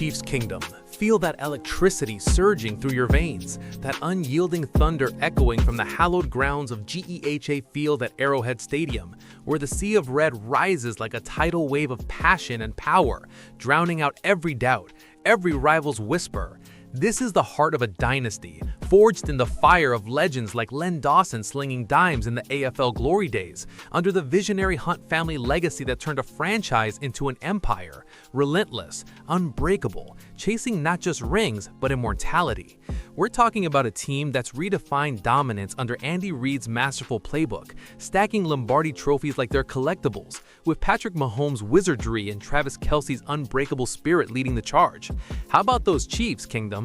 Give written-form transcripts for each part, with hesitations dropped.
Chiefs Kingdom. Feel that electricity surging through your veins, that unyielding thunder echoing from the hallowed grounds of GEHA Field at Arrowhead Stadium, where the sea of red rises like a tidal wave of passion and power, drowning out every doubt, every rival's whisper. This is the heart of a dynasty, forged in the fire of legends like Len Dawson slinging dimes in the AFL glory days, under the visionary Hunt family legacy that turned a franchise into an empire, relentless, unbreakable, chasing not just rings, but immortality. We're talking about a team that's redefined dominance under Andy Reid's masterful playbook, stacking Lombardi trophies like they're collectibles, with Patrick Mahomes' wizardry and Travis Kelce's unbreakable spirit leading the charge. How about those Chiefs, Kingdom?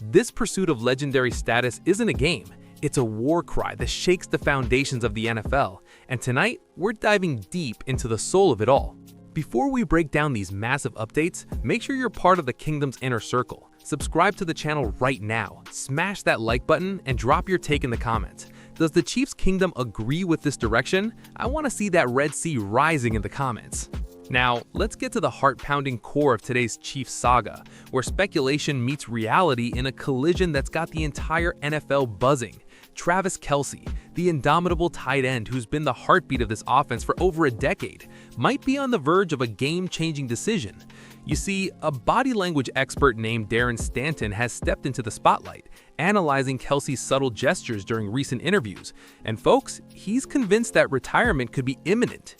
This pursuit of legendary status isn't a game. It's a war cry that shakes the foundations of the NFL. And tonight, we're diving deep into the soul of it all. Before we break down these massive updates, make sure you're part of the Kingdom's inner circle. Subscribe to the channel right now, smash that like button, and drop your take in the comments. Does the Chiefs Kingdom agree with this direction? I want to see that Red Sea rising in the comments. Now, let's get to the heart-pounding core of today's Chiefs saga, where speculation meets reality in a collision that's got the entire NFL buzzing. Travis Kelce, the indomitable tight end who's been the heartbeat of this offense for over a decade, might be on the verge of a game-changing decision. You see, a body language expert named Darren Stanton has stepped into the spotlight, analyzing Kelce's subtle gestures during recent interviews. And folks, he's convinced that retirement could be imminent,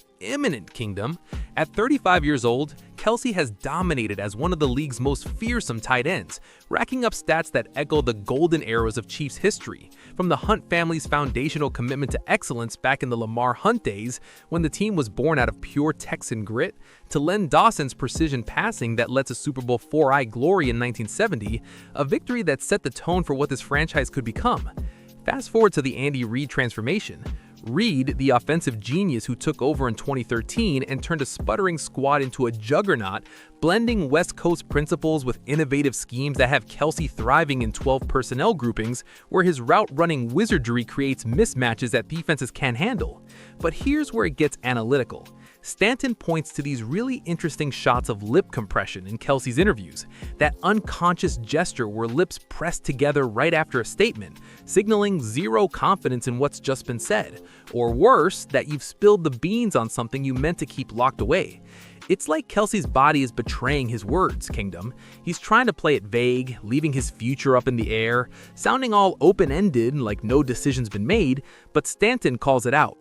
Kingdom. At 35 years old, Kelce has dominated as one of the league's most fearsome tight ends, racking up stats that echo the golden eras of Chiefs history, from the Hunt family's foundational commitment to excellence back in the Lamar Hunt days, when the team was born out of pure Texan grit, to Len Dawson's precision passing that led to Super Bowl IV glory in 1970, a victory that set the tone for what this franchise could become. Fast forward to the Andy Reid transformation. Reid, the offensive genius who took over in 2013 and turned a sputtering squad into a juggernaut, blending West Coast principles with innovative schemes that have Kelce thriving in 12 personnel groupings, where his route-running wizardry creates mismatches that defenses can't handle. But here's where it gets analytical. Stanton points to these really interesting shots of lip compression in Kelce's interviews, that unconscious gesture where lips press together right after a statement, signaling zero confidence in what's just been said, or worse, that you've spilled the beans on something you meant to keep locked away. It's like Kelce's body is betraying his words, Kingdom. He's trying to play it vague, leaving his future up in the air, sounding all open-ended like no decision's been made, but Stanton calls it out.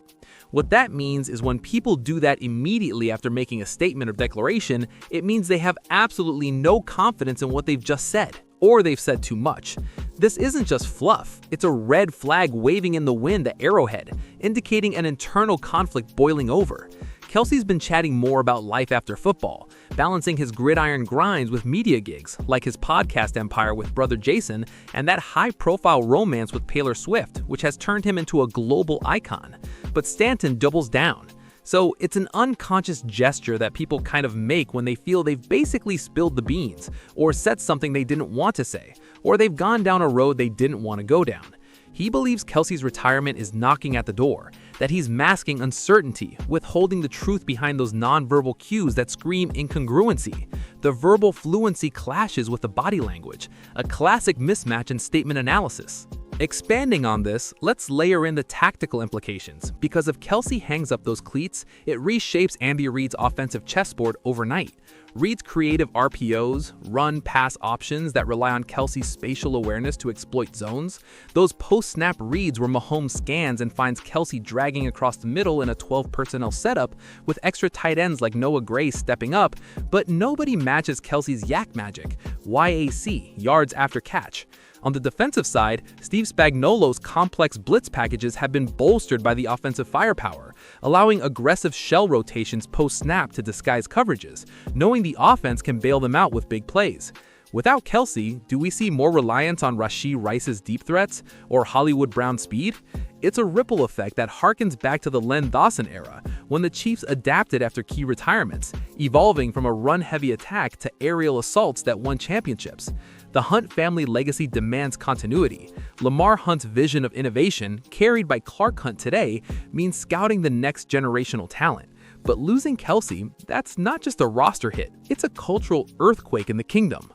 What that means is when people do that immediately after making a statement or declaration, it means they have absolutely no confidence in what they've just said, or they've said too much. This isn't just fluff, it's a red flag waving in the wind at Arrowhead, indicating an internal conflict boiling over. Kelce's been chatting more about life after football, balancing his gridiron grinds with media gigs, like his podcast empire with brother Jason, and that high-profile romance with Taylor Swift, which has turned him into a global icon. But Stanton doubles down. So it's an unconscious gesture that people kind of make when they feel they've basically spilled the beans, or said something they didn't want to say, or they've gone down a road they didn't want to go down. He believes Kelce's retirement is knocking at the door, that he's masking uncertainty, withholding the truth behind those nonverbal cues that scream incongruency. The verbal fluency clashes with the body language, a classic mismatch in statement analysis. Expanding on this, let's layer in the tactical implications, because if Kelce hangs up those cleats, it reshapes Andy Reid's offensive chessboard overnight. Reid's creative RPOs, run-pass options that rely on Kelce's spatial awareness to exploit zones, those post-snap reads where Mahomes scans and finds Kelce dragging across the middle in a 12-personnel setup with extra tight ends like Noah Gray stepping up, but nobody matches Kelce's yak magic, YAC, yards after catch. On the defensive side, Steve Spagnuolo's complex blitz packages have been bolstered by the offensive firepower, allowing aggressive shell rotations post-snap to disguise coverages, knowing the offense can bail them out with big plays. Without Kelce, do we see more reliance on Rashee Rice's deep threats or Hollywood Brown's speed? It's a ripple effect that harkens back to the Len Dawson era, when the Chiefs adapted after key retirements, evolving from a run-heavy attack to aerial assaults that won championships. The Hunt family legacy demands continuity. Lamar Hunt's vision of innovation, carried by Clark Hunt today, means scouting the next generational talent. But losing Kelce, that's not just a roster hit, it's a cultural earthquake in the kingdom.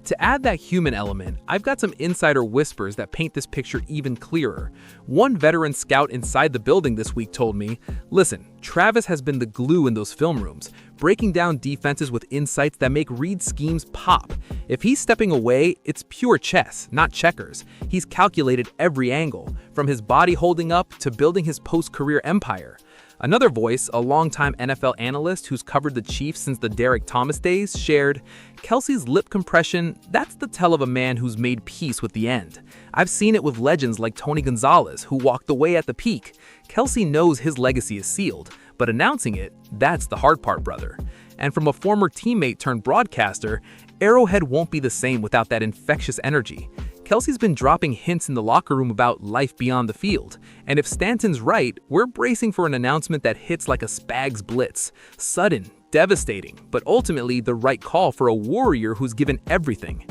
To add that human element, I've got some insider whispers that paint this picture even clearer. One veteran scout inside the building this week told me, "Listen, Travis has been the glue in those film rooms, breaking down defenses with insights that make read schemes pop. If he's stepping away, it's pure chess, not checkers. He's calculated every angle, from his body holding up to building his post-career empire." Another voice, a longtime NFL analyst who's covered the Chiefs since the Derek Thomas days, shared, "Kelce's lip compression, that's the tell of a man who's made peace with the end. I've seen it with legends like Tony Gonzalez, who walked away at the peak. Kelce knows his legacy is sealed, but announcing it, that's the hard part, brother." And from a former teammate turned broadcaster, Arrowhead won't be the same without that infectious energy. Kelce's been dropping hints in the locker room about life beyond the field, and if Stanton's right, we're bracing for an announcement that hits like a Spags blitz. Sudden, devastating, but ultimately the right call for a warrior who's given everything.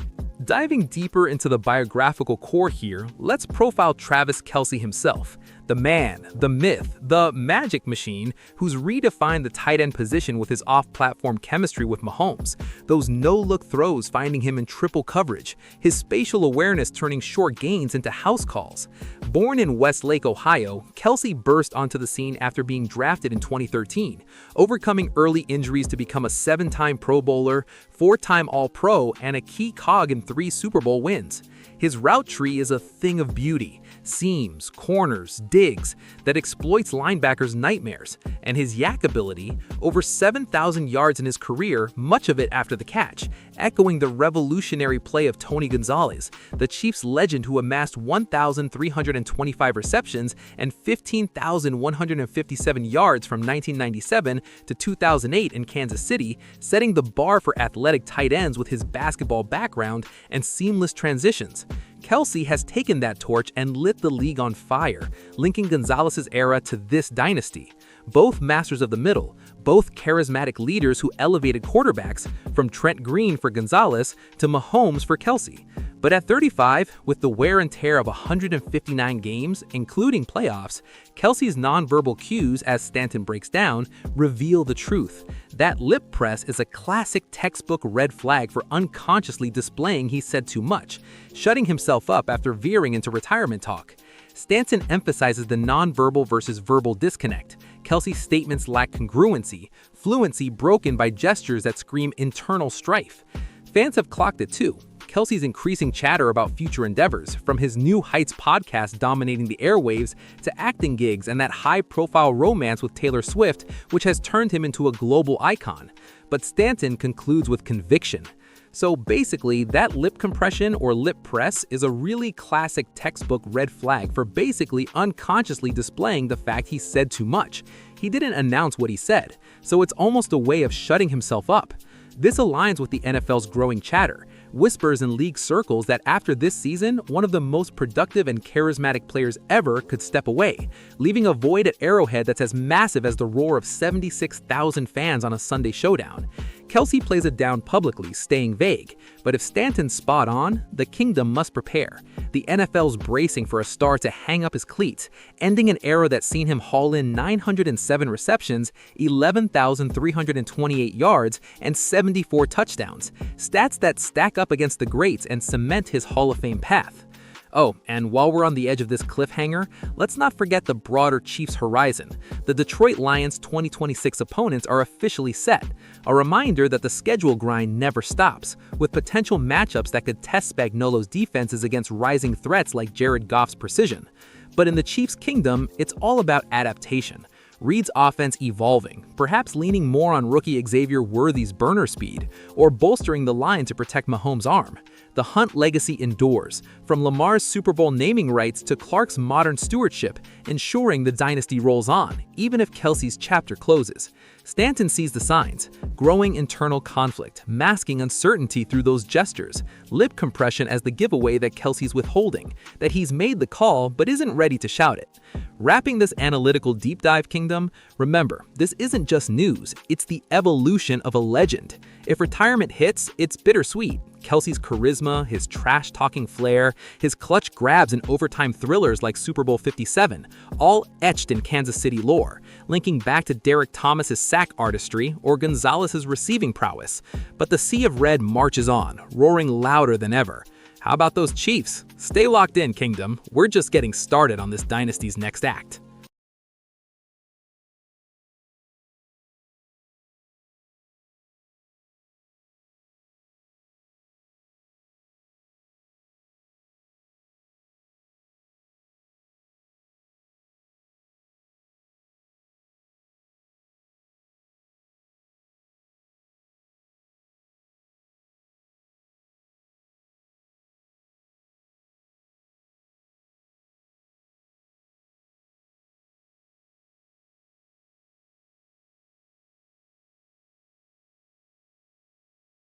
Diving deeper into the biographical core here, let's profile Travis Kelce himself. The man, the myth, the magic machine who's redefined the tight end position with his off-platform chemistry with Mahomes, those no-look throws finding him in triple coverage, his spatial awareness turning short gains into house calls. Born in Westlake, Ohio, Kelce burst onto the scene after being drafted in 2013, overcoming early injuries to become a 7-time Pro Bowler, 4-time All-Pro, and a key cog in 3 Super Bowl wins. His route tree is a thing of beauty, seams, corners, digs, that exploits linebackers' nightmares, and his yak ability, over 7,000 yards in his career, much of it after the catch, echoing the revolutionary play of Tony Gonzalez, the Chiefs legend who amassed 1,325 receptions and 15,157 yards from 1997 to 2008 in Kansas City, setting the bar for athletic tight ends with his basketball background and seamless transitions. Kelce has taken that torch and lit the league on fire, linking Gonzalez's era to this dynasty. Both masters of the middle, both charismatic leaders who elevated quarterbacks, from Trent Green for Gonzalez to Mahomes for Kelce. But at 35, with the wear and tear of 159 games, including playoffs, Kelce's nonverbal cues, as Stanton breaks down, reveal the truth. That lip press is a classic textbook red flag for unconsciously displaying he said too much, shutting himself up after veering into retirement talk. Stanton emphasizes the nonverbal versus verbal disconnect. Kelce's statements lack congruency, fluency broken by gestures that scream internal strife. Fans have clocked it too. Kelce's increasing chatter about future endeavors, from his New Heights podcast dominating the airwaves to acting gigs and that high-profile romance with Taylor Swift, which has turned him into a global icon. But Stanton concludes with conviction. So basically, that lip compression or lip press is a really classic textbook red flag for basically unconsciously displaying the fact he said too much. He didn't announce what he said, so it's almost a way of shutting himself up. This aligns with the NFL's growing chatter. Whispers in league circles that after this season, one of the most productive and charismatic players ever could step away, leaving a void at Arrowhead that's as massive as the roar of 76,000 fans on a Sunday showdown. Kelce plays it down publicly, staying vague, but if Stanton's spot on, the kingdom must prepare. The NFL's bracing for a star to hang up his cleats, ending an era that's seen him haul in 907 receptions, 11,328 yards, and 74 touchdowns, stats that stack up against the greats and cement his Hall of Fame path. Oh, and while we're on the edge of this cliffhanger, let's not forget the broader Chiefs horizon. The Detroit Lions' 2026 opponents are officially set, a reminder that the schedule grind never stops, with potential matchups that could test Spagnuolo's defenses against rising threats like Jared Goff's precision. But in the Chiefs' kingdom, it's all about adaptation. Reid's offense evolving, perhaps leaning more on rookie Xavier Worthy's burner speed, or bolstering the line to protect Mahomes' arm. The Hunt legacy endures, from Lamar's Super Bowl naming rights to Clark's modern stewardship, ensuring the dynasty rolls on, even if Kelce's chapter closes. Stanton sees the signs: growing internal conflict, masking uncertainty through those gestures, lip compression as the giveaway that Kelce's withholding, that he's made the call but isn't ready to shout it. Wrapping this analytical deep dive, kingdom, remember, this isn't just news, it's the evolution of a legend. If retirement hits, it's bittersweet. Kelce's charisma, his trash-talking flair, his clutch grabs in overtime thrillers like Super Bowl 57, all etched in Kansas City lore, linking back to Derek Thomas's sack artistry or Gonzalez's receiving prowess. But the Sea of Red marches on, roaring louder than ever. How about those Chiefs? Stay locked in, Kingdom. We're just getting started on this dynasty's next act.